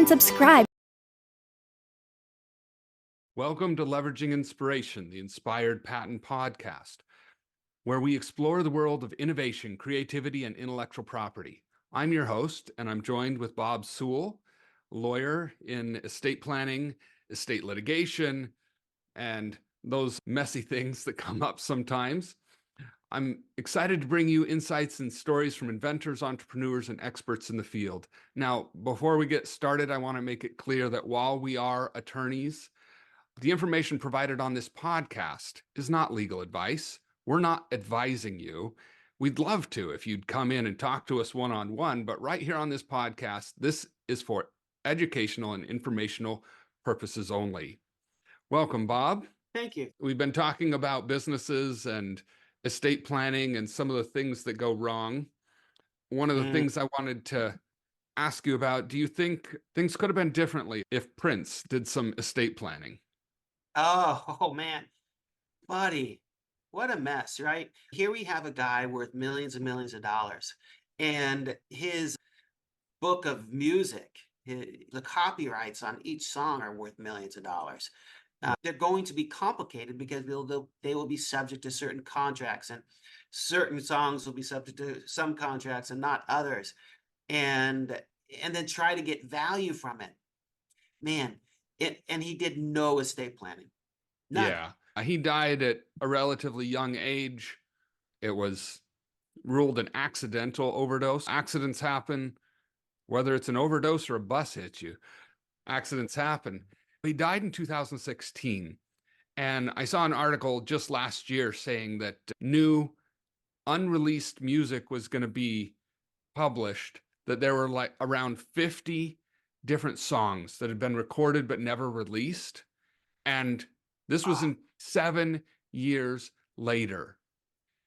and subscribe. Welcome to Leveraging Inspiration, the Inspired Patent Podcast, where we explore the world of innovation, creativity, and intellectual property. I'm your host, and I'm joined with Bob Sewell, lawyer in estate planning, estate litigation, and those messy things that come up sometimes. I'm excited to bring you insights and stories from inventors, entrepreneurs, and experts in the field. Now, before we get started, I want to make it clear that while we are attorneys, the information provided on this podcast is not legal advice. We're not advising you. We'd love to if you'd come in and talk to us one-on-one, but right here on this podcast, this is for educational and informational purposes only. Welcome, Bob. Thank you. We've been talking about businesses and estate planning and some of the things that go wrong. One of the things I wanted to ask you about, do you think things could have been differently if Prince did some estate planning? Oh man, buddy, what a mess, right? Here we have a guy worth millions and millions of dollars, and his book of music, the copyrights on each song are worth millions of dollars. They're going to be complicated because they will be subject to certain contracts, and certain songs will be subject to some contracts and not others, and then try to get value from it. Man, and he did no estate planning. None. Yeah. He died at a relatively young age. It was ruled an accidental overdose. Accidents happen, whether it's an overdose or a bus hits you. Accidents happen. He died in 2016. And I saw an article just last year saying that new unreleased music was going to be published, that there were like around 50 different songs that had been recorded but never released. And this was in 7 years later.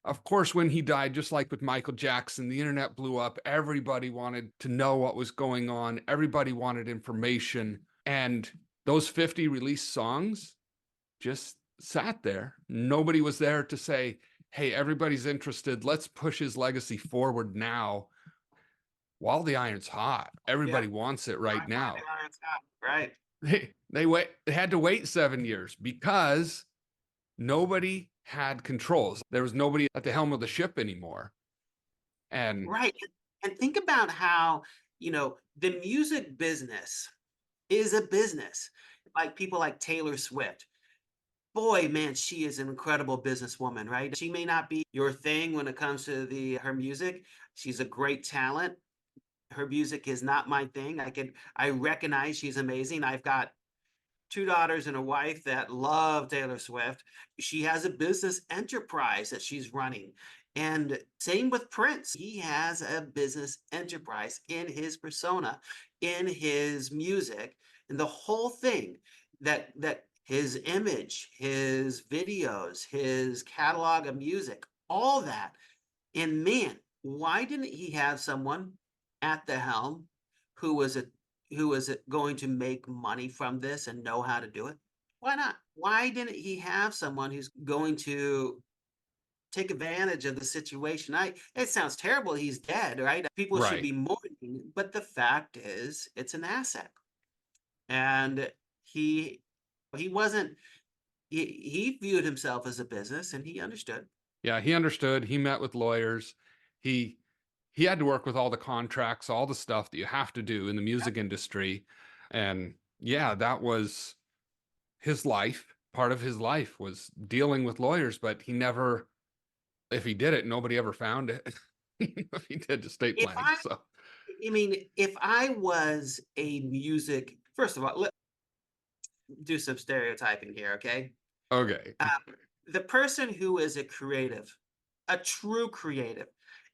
Of course, when he died, just like with Michael Jackson, the internet blew up. Everybody wanted to know what was going on. Everybody wanted information. And those 50 released songs just sat there. Nobody was there to say, hey, everybody's interested. Let's push his legacy forward now while the iron's hot. Everybody wants it right now. Right. They had to wait 7 years because nobody had controls. There was nobody at the helm of the ship anymore. And Right. And think about how, the music business is a business. Like people like Taylor Swift. Boy, man, she is an incredible businesswoman, right? She may not be your thing when it comes to her music. She's a great talent. Her music is not my thing. I recognize she's amazing. I've got 2 daughters and a wife that love Taylor Swift. She has a business enterprise that she's running. And same with Prince. He has a business enterprise in his persona, in his music, and the whole thing that his image, his videos, his catalog of music, all that. And man, why didn't he have someone at the helm who was going to make money from this and know how to do it? Why not? Why didn't he have someone who's going to take advantage of the situation? It sounds terrible. He's dead, right? People should be mourning, but the fact is, it's an asset. And he wasn't. He viewed himself as a business, and he understood. Yeah, he understood. He met with lawyers. He had to work with all the contracts, all the stuff that you have to do in the music industry. And yeah, that was his life. Part of his life was dealing with lawyers, but he never, if he did it, nobody ever found it. If he did estate planning. If I was a music, first of all, let's do some stereotyping here, okay? Okay. The person who is a creative, a true creative,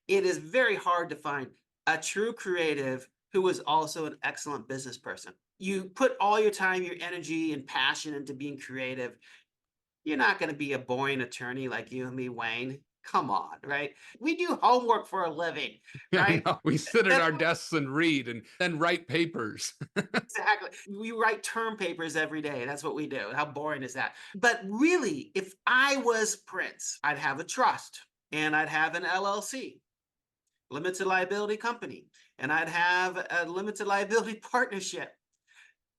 it is very hard to find a true creative who is also an excellent business person. You put all your time, your energy, and passion into being creative. You're not going to be a boring attorney like you and me, Wayne. Come on, right? We do homework for a living, right? No, we sit at our desks and read and then write papers. Exactly. We write term papers every day. That's what we do. How boring is that? But really, if I was Prince, I'd have a trust and I'd have an LLC, limited liability company, and I'd have a limited liability partnership.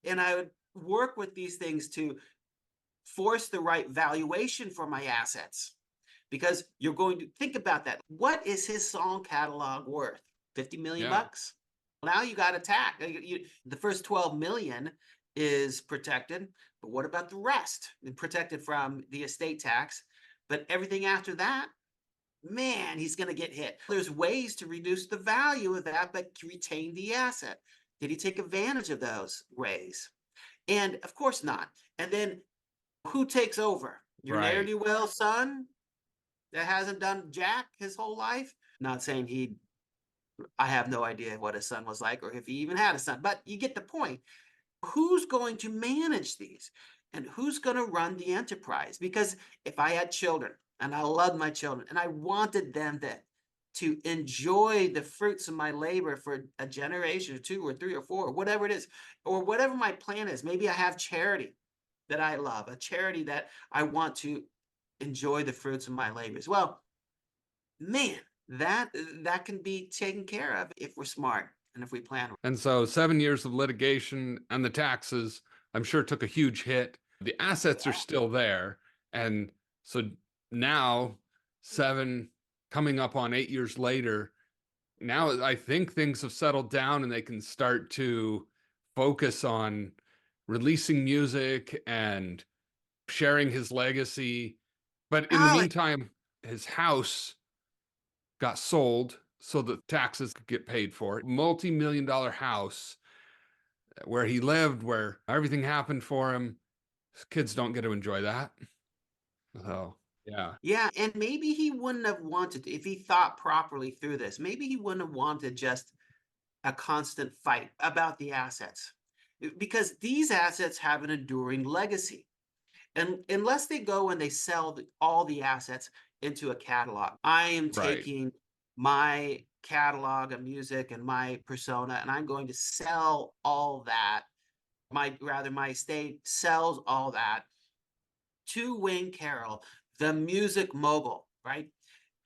And I would work with these things to force the right valuation for my assets. Because you're going to think about that. What is his song catalog worth? 50 million Yeah. bucks? Now you got attacked. The first 12 million is protected, but what about the rest? Protected from the estate tax, but everything after that, man, he's going to get hit. There's ways to reduce the value of that, but retain the asset. Did he take advantage of those ways? And of course not. And then who takes over? Your ne'er Right. do well son that hasn't done jack his whole life? Not saying I have no idea what his son was like or if he even had a son, but you get the point. Who's going to manage these and who's going to run the enterprise? Because if I had children and I loved my children and I wanted them to enjoy the fruits of my labor for a generation or two or three or four, whatever it is, or whatever my plan is, maybe I have charity that I love, a charity that I want to enjoy the fruits of my labors. Well, man, that can be taken care of if we're smart and if we plan. And so 7 years of litigation and the taxes, I'm sure took a huge hit. The assets are still there. And so now, coming up on 8 years later, now I think things have settled down and they can start to focus on releasing music and sharing his legacy. But in the Oh, meantime, his house got sold so that taxes could get paid for it. Multi-million-dollar house where he lived, where everything happened for him. His kids don't get to enjoy that. So, yeah. yeah, and maybe he wouldn't have wanted to, if he thought properly through this, maybe he wouldn't have wanted just a constant fight about the assets. Because these assets have an enduring legacy. And unless they go and they sell all the assets into a catalog, I am Right. taking my catalog of music and my persona, and I'm going to sell all that. My estate sells all that to Wayne Carroll, the music mogul, right?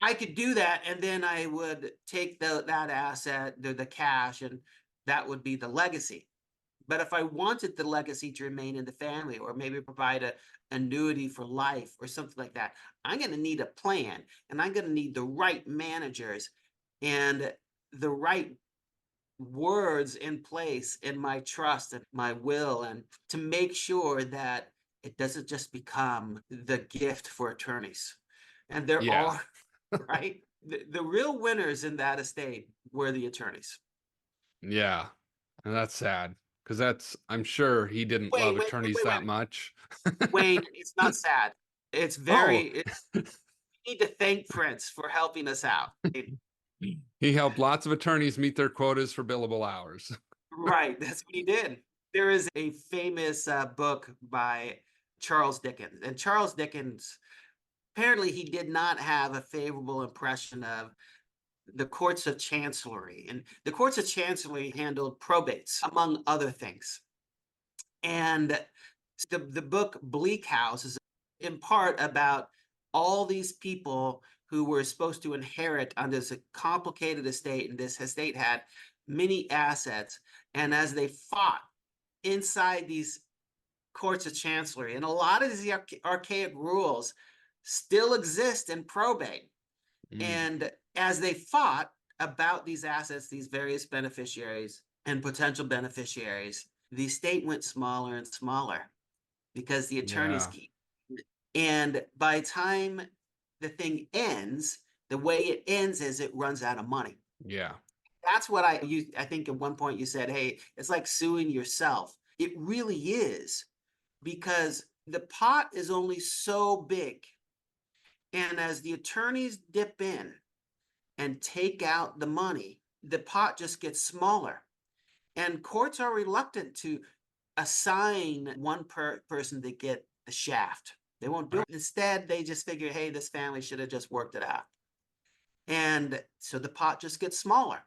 I could do that, and then I would take that asset, the cash, and that would be the legacy. But if I wanted the legacy to remain in the family, or maybe provide a annuity for life or something like that, I'm going to need a plan, and I'm going to need the right managers and the right words in place in my trust and my will, and to make sure that it doesn't just become the gift for attorneys. And there Yeah. are, right? The real winners in that estate were the attorneys. Yeah. And that's sad because I'm sure he didn't Wait, love wait, wait, attorneys wait, that wait. much. Wayne, it's not sad. Oh, We need to thank Prince for helping us out. he helped lots of attorneys meet their quotas for billable hours. Right, that's what he did. There is a famous book by Charles Dickens, and Charles Dickens, apparently he did not have a favorable impression of the courts of chancellery. And the courts of chancellery handled probates, among other things. And the book Bleak House is in part about all these people who were supposed to inherit on this complicated estate, and this estate had many assets. And as they fought inside these courts of chancellery, and a lot of these archaic rules still exist in probate. Mm, And as they fought about these assets, these various beneficiaries and potential beneficiaries, the estate went smaller and smaller because the attorneys yeah. keep. And by the time the thing ends, the way it ends is it runs out of money. Yeah. That's what I think at one point you said, hey, it's like suing yourself. It really is, because the pot is only so big. And as the attorneys dip in and take out the money, the pot just gets smaller. And courts are reluctant to assign one person to get the shaft. They won't do Right. it. Instead, they just figure, hey, this family should have just worked it out. And so the pot just gets smaller.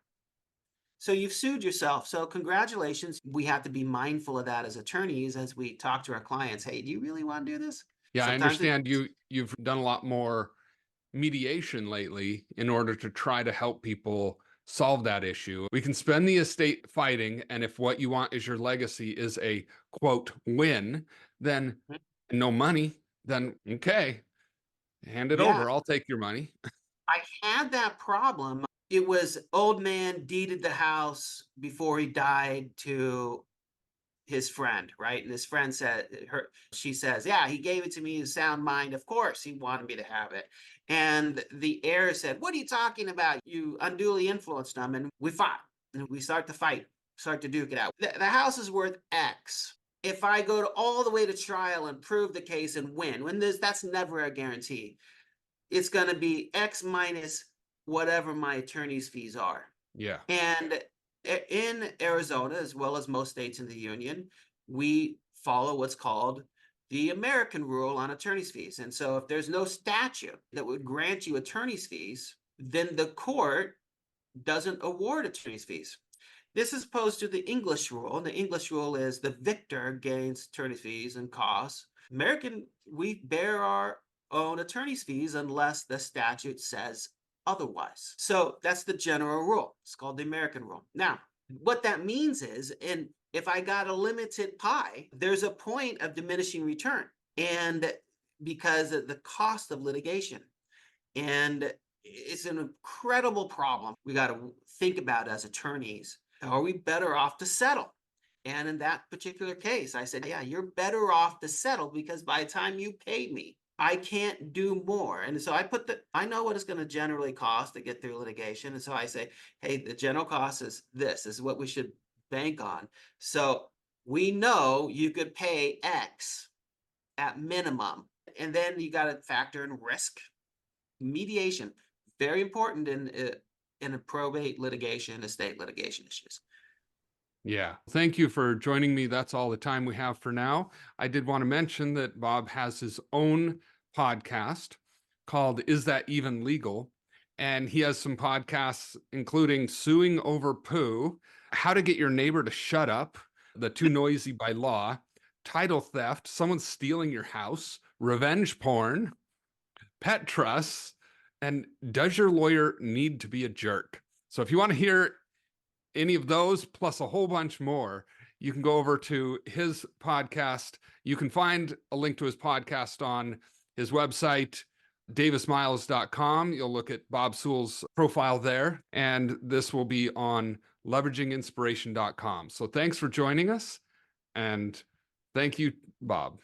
So you've sued yourself. So congratulations. We have to be mindful of that as attorneys as we talk to our clients. Hey, do you really want to do this? Yeah, I Sometimes it, understand you've done a lot more mediation lately in order to try to help people solve that issue. We can spend the estate fighting, and if what you want is your legacy is a quote win, then Mhm. no money, then okay, hand it Yeah, over. I'll take your money. I had that problem. It was old man deeded the house before he died to his friend, right? And his friend she says, yeah, he gave it to me in sound mind. Of course, he wanted me to have it. And the heir said, what are you talking about? You unduly influenced him. And we fought and we start to fight, start to duke it out. The house is worth X. If I go to all the way to trial and prove the case and win, that's never a guarantee. It's going to be X minus whatever my attorney's fees are. Yeah. And in Arizona, as well as most states in the union, we follow what's called the American rule on attorney's fees. And so if there's no statute that would grant you attorney's fees, then the court doesn't award attorney's fees. This is opposed to the English rule. And the English rule is the victor gains attorney's fees and costs. American, we bear our own attorney's fees unless the statute says otherwise. So that's the general rule. It's called the American rule. Now, what that means is, and if I got a limited pie, there's a point of diminishing return. And because of the cost of litigation. And it's an incredible problem we got to think about as attorneys. Are we better off to settle? And in that particular case, I said, yeah, you're better off to settle because by the time you pay me, I can't do more. And so I know what it's going to generally cost to get through litigation. And so I say, hey, the general cost is this is what we should bank on. So we know you could pay X at minimum. And then you got to factor in risk. Mediation, very important in a probate litigation, estate litigation issues. Yeah. Thank you for joining me. That's all the time we have for now. I did want to mention that Bob has his own podcast called Is That Even Legal? And he has some podcasts, including Suing Over Poo, How to Get Your Neighbor to Shut Up, The Too Noisy by Law, Title Theft, Someone Stealing Your House, Revenge Porn, Pet Trusts, and Does Your Lawyer Need to Be a Jerk? So if you want to hear any of those plus a whole bunch more, you can go over to his podcast. You can find a link to his podcast on his website, davismiles.com. You'll look at Bob Sewell's profile there, and this will be on leveraginginspiration.com. So thanks for joining us, and thank you, Bob.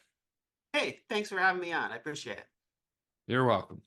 Hey, thanks for having me on. I appreciate it. You're welcome.